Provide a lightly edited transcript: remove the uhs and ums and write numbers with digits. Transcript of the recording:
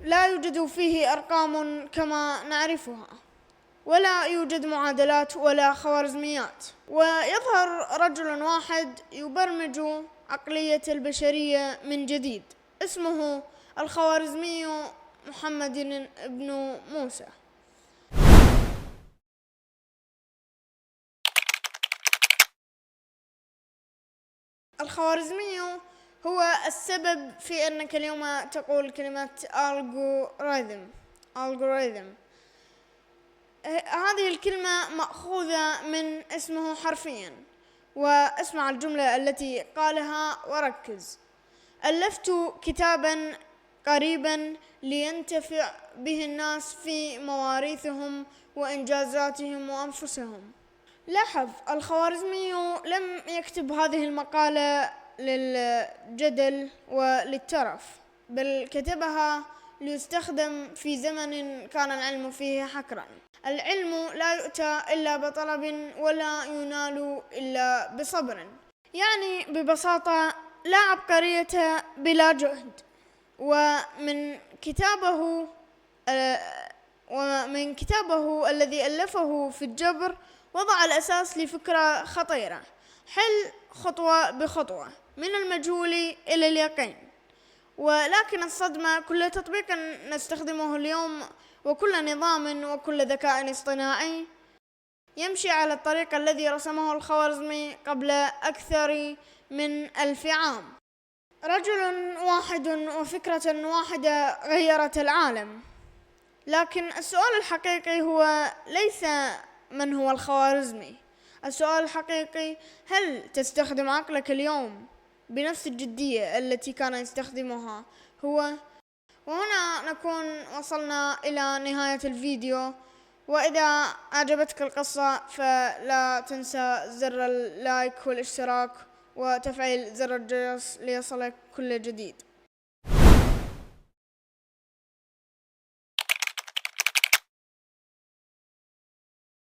لا يوجد فيه أرقام كما نعرفها، ولا يوجد معادلات ولا خوارزميات، ويظهر رجل واحد يبرمج عقلية البشرية من جديد، اسمه الخوارزمي محمد بن موسى. الخوارزمي هو السبب في أنك اليوم تقول كلمة algorithm. هذه الكلمة مأخوذة من اسمه حرفيا، واسمع الجملة التي قالها وركز: ألفت كتابا قريبا لينتفع به الناس في مواريثهم وإنجازاتهم وأنفسهم. لاحظ، الخوارزمي لم يكتب هذه المقالة للجدل وللترف، بل كتبها ليستخدم في زمن كان العلم فيه حكرا. العلم لا يؤتى إلا بطلب ولا ينال إلا بصبر. يعني ببساطة لا عبقرية بلا جهد. ومن كتابه الذي ألفه في الجبر وضع الأساس لفكرة خطيرة: حل خطوة بخطوة من المجهول إلى اليقين. ولكن الصدمة، كل تطبيق نستخدمه اليوم وكل نظام وكل ذكاء اصطناعي يمشي على الطريق الذي رسمه الخوارزمي قبل أكثر من 1000 عام. رجل واحد وفكرة واحدة غيرت العالم. لكن السؤال الحقيقي هو ليس من هو الخوارزمي. السؤال الحقيقي: هل تستخدم عقلك اليوم بنفس الجدية التي كان يستخدمها هو؟ وهنا نكون وصلنا إلى نهاية الفيديو. وإذا أعجبتك القصة فلا تنسى زر اللايك والاشتراك وتفعيل زر الجرس ليصلك كل جديد.